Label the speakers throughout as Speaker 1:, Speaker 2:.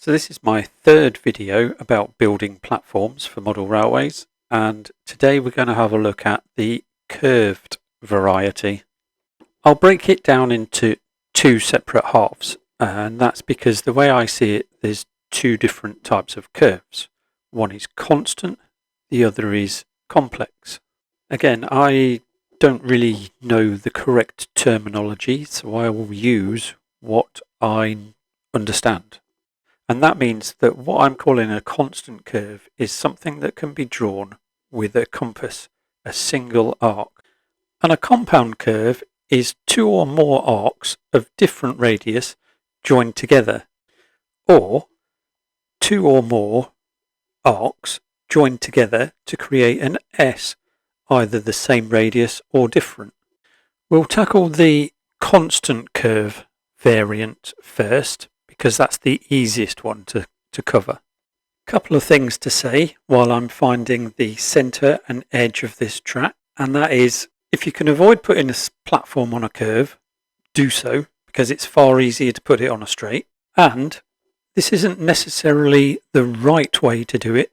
Speaker 1: So this is my third video about building platforms for model railways, and today we're going to have a look at the curved variety. I'll break it down into two separate halves, and that's because the way I see it, there's two different types of curves. One is constant, the other is complex. Again, I don't really know the correct terminology, so I will use what I understand. And that means that what I'm calling a constant curve is something that can be drawn with a compass, a single arc. And a compound curve is two or more arcs of different radius joined together, or two or more arcs joined together to create an S, either the same radius or different. We'll tackle the constant curve variant first, because that's the easiest one to cover. Couple of things to say while I'm finding the center and edge of this track, and that is, if you can avoid putting a platform on a curve, do so, because it's far easier to put it on a straight. And this isn't necessarily the right way to do it,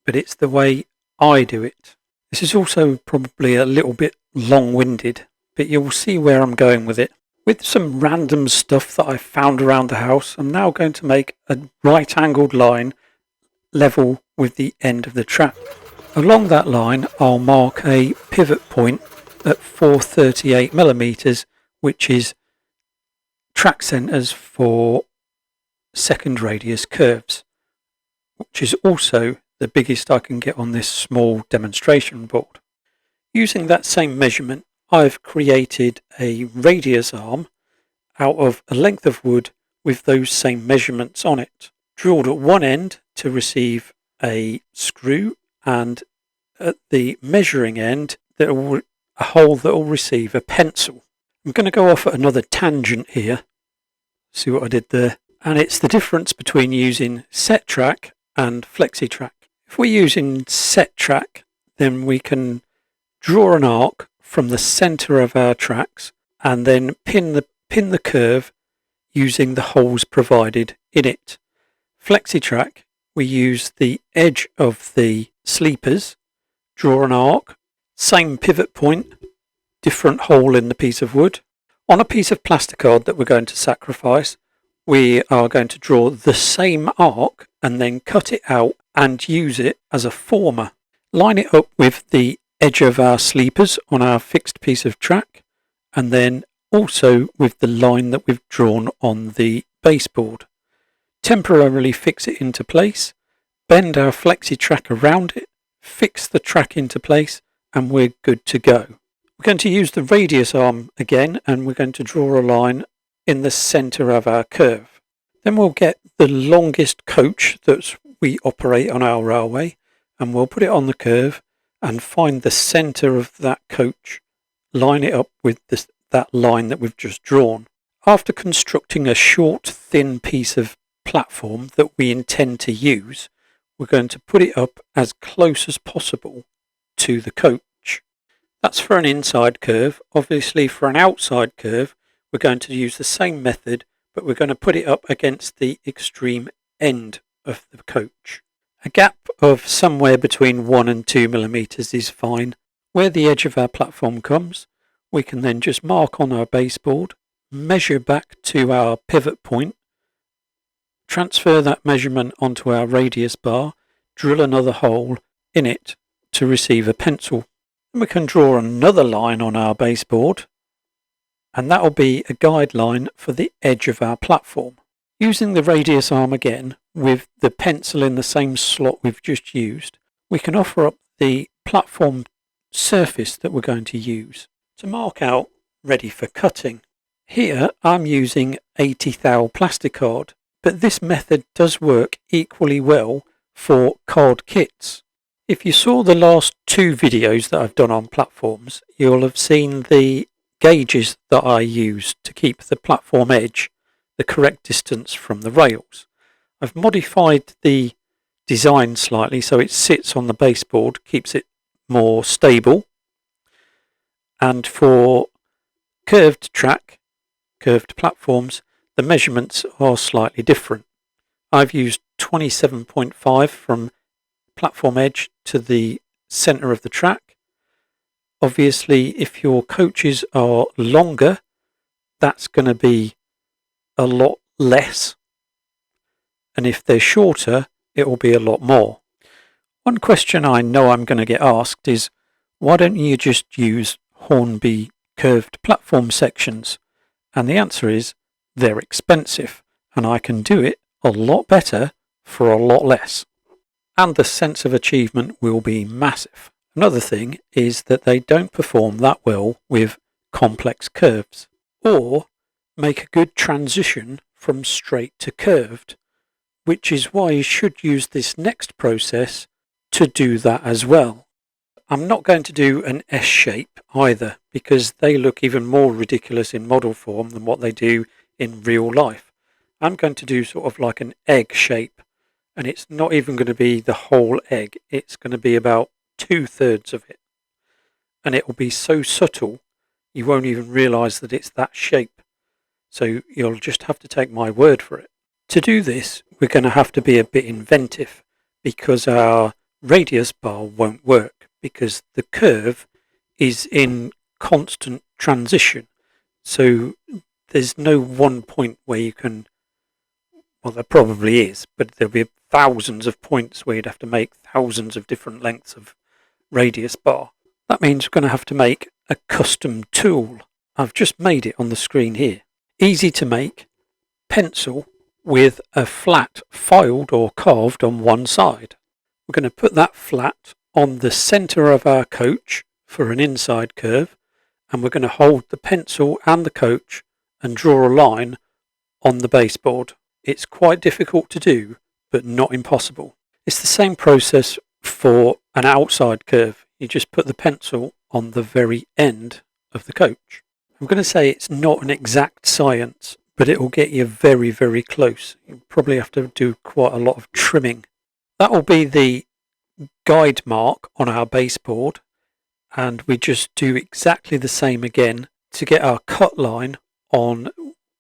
Speaker 1: but it's the way I do it. This is also probably a little bit long-winded, but you'll see where I'm going with it. With some random stuff that I found around the house, I'm now going to make a right-angled line level with the end of the track. Along that line, I'll mark a pivot point at 438mm, which is track centers for second radius curves, which is also the biggest I can get on this small demonstration board. Using that same measurement, I've created a radius arm out of a length of wood with those same measurements on it. Drilled at one end to receive a screw, and at the measuring end a hole that will receive a pencil. I'm going to go off at another tangent here. See what I did there? And it's the difference between using set track and flexi track. If we're using set track, then we can draw an arc from the center of our tracks and then pin the curve using the holes provided in it. Flexi track, we use the edge of the sleepers, draw an arc, same pivot point, different hole in the piece of wood. On a piece of plasticard that we're going to sacrifice, we are going to draw the same arc and then cut it out and use it as a former. Line it up with the edge of our sleepers on our fixed piece of track, and then also with the line that we've drawn on the baseboard. Temporarily fix it into place, bend our flexi track around it, fix the track into place, and we're good to go. We're going to use the radius arm again, and we're going to draw a line in the center of our curve. Then we'll get the longest coach that we operate on our railway, and we'll put it on the curve and find the center of that coach, line it up with that line that we've just drawn. After constructing a short, thin piece of platform that we intend to use, we're going to put it up as close as possible to the coach. That's for an inside curve. Obviously, for an outside curve, we're going to use the same method, but we're going to put it up against the extreme end of the coach. A gap of somewhere between 1 and 2mm is fine. Where the edge of our platform comes, we can then just mark on our baseboard, measure back to our pivot point, transfer that measurement onto our radius bar, drill another hole in it to receive a pencil. Then we can draw another line on our baseboard, and that will be a guideline for the edge of our platform. Using the radius arm again, with the pencil in the same slot we've just used, we can offer up the platform surface that we're going to use to mark out ready for cutting. Here I'm using 80 thou plasticard, but this method does work equally well for card kits. If you saw the last two videos that I've done on platforms, you'll have seen the gauges that I use to keep the platform edge the correct distance from the rails. I've modified the design slightly so it sits on the baseboard, keeps it more stable. And for curved platforms, the measurements are slightly different. I've used 27.5 from platform edge to the center of the track. Obviously, if your coaches are longer, that's going to be a lot less. And if they're shorter, it will be a lot more. One question I know I'm going to get asked is, why don't you just use Hornby curved platform sections? And the answer is, they're expensive, and I can do it a lot better for a lot less. And the sense of achievement will be massive. Another thing is that they don't perform that well with complex curves, or make a good transition from straight to curved, which is why you should use this next process to do that as well. I'm not going to do an S shape either, because they look even more ridiculous in model form than what they do in real life. I'm going to do sort of like an egg shape, and it's not even going to be the whole egg. It's going to be about 2/3 of it, and it will be so subtle you won't even realize that it's that shape. So you'll just have to take my word for it. To do this, we're going to have to be a bit inventive, because our radius bar won't work, because the curve is in constant transition. So there's no one point where you can, well, there probably is, but there'll be thousands of points where you'd have to make thousands of different lengths of radius bar. That means we're going to have to make a custom tool. I've just made it on the screen here. Easy to make, pencil with a flat filed or carved on one side. We're going to put that flat on the center of our coach for an inside curve, and we're going to hold the pencil and the coach and draw a line on the baseboard. It's quite difficult to do, but not impossible. It's the same process for an outside curve. You just put the pencil on the very end of the coach. I'm going to say it's not an exact science, but it will get you very, very close. You'll probably have to do quite a lot of trimming. That will be the guide mark on our baseboard, and we just do exactly the same again to get our cut line on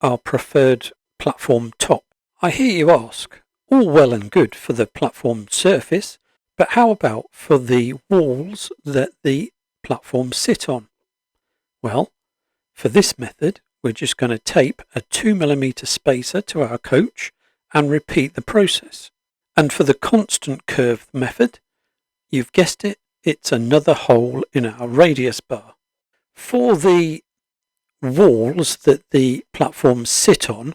Speaker 1: our preferred platform top. I hear you ask, all well and good for the platform surface, but how about for the walls that the platforms sit on? Well, for this method, we're just going to tape a 2mm spacer to our coach and repeat the process. And for the constant curve method, you've guessed it, it's another hole in our radius bar. For the walls that the platforms sit on,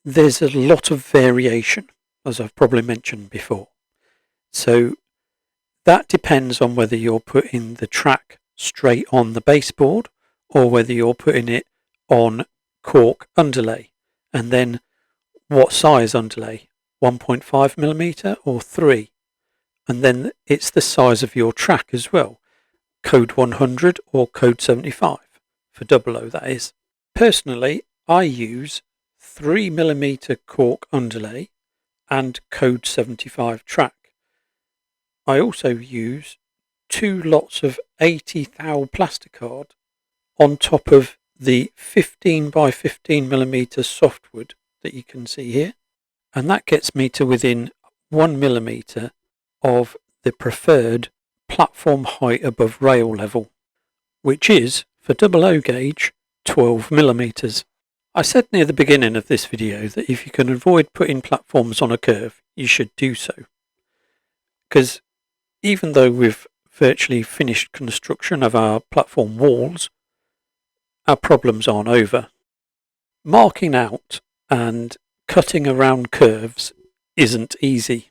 Speaker 1: there's a lot of variation, as I've probably mentioned before. So that depends on whether you're putting the track straight on the baseboard or whether you're putting it on cork underlay, and then what size underlay, 1.5mm or 3, and then it's the size of your track as well, code 100 or code 75 for 00, that is. Personally, I use 3mm cork underlay and code 75 track. I also use 2 lots of 80 thou plasticard on top of the 15 by 15mm softwood that you can see here, and that gets me to within 1mm of the preferred platform height above rail level, which is, for 00 gauge, 12mm. I said near the beginning of this video that if you can avoid putting platforms on a curve, you should do so, because even though we've virtually finished construction of our platform walls, our problems aren't over. Marking out and cutting around curves isn't easy,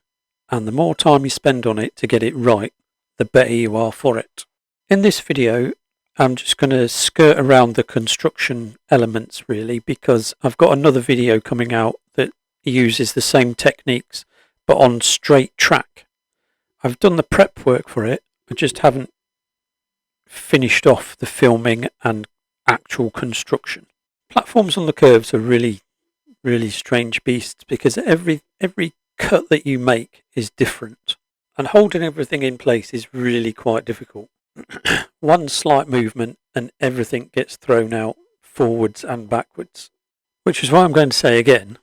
Speaker 1: and the more time you spend on it to get it right, the better you are for it. In this video, I'm just going to skirt around the construction elements really, because I've got another video coming out that uses the same techniques but on straight track. I've done the prep work for it, I just haven't finished off the filming and actual construction. Platforms on the curves are really strange beasts, because every cut that you make is different, and holding everything in place is really quite difficult. One slight movement and everything gets thrown out forwards and backwards, which is why I'm going to say again,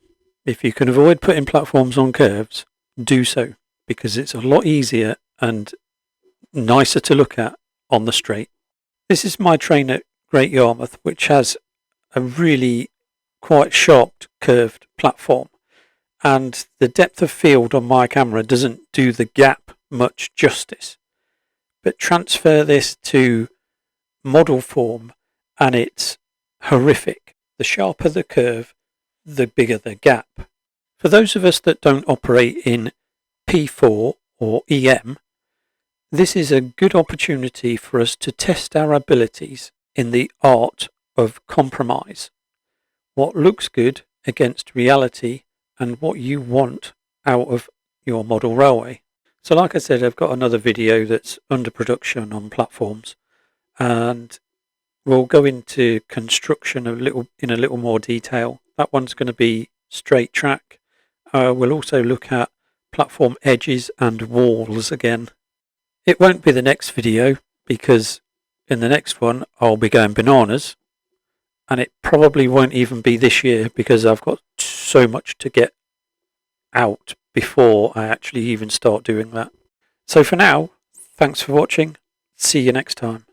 Speaker 1: If you can avoid putting platforms on curves, do so, because it's a lot easier and nicer to look at on the straight. This is my train at Great Yarmouth, which has a really quite sharp curved platform, and the depth of field on my camera doesn't do the gap much justice. But transfer this to model form and it's horrific. The sharper the curve, the bigger the gap. For those of us that don't operate in P4 or EM, this is a good opportunity for us to test our abilities in the art of compromise. What looks good against reality and what you want out of your model railway. So like I said, I've got another video that's under production on platforms, and we'll go into construction in a little more detail. That one's going to be straight track. We'll also look at platform edges and walls again. It won't be the next video, because in the next one I'll be going bananas, and it probably won't even be this year because I've got so much to get out before I actually even start doing that. So for now, thanks for watching. See you next time.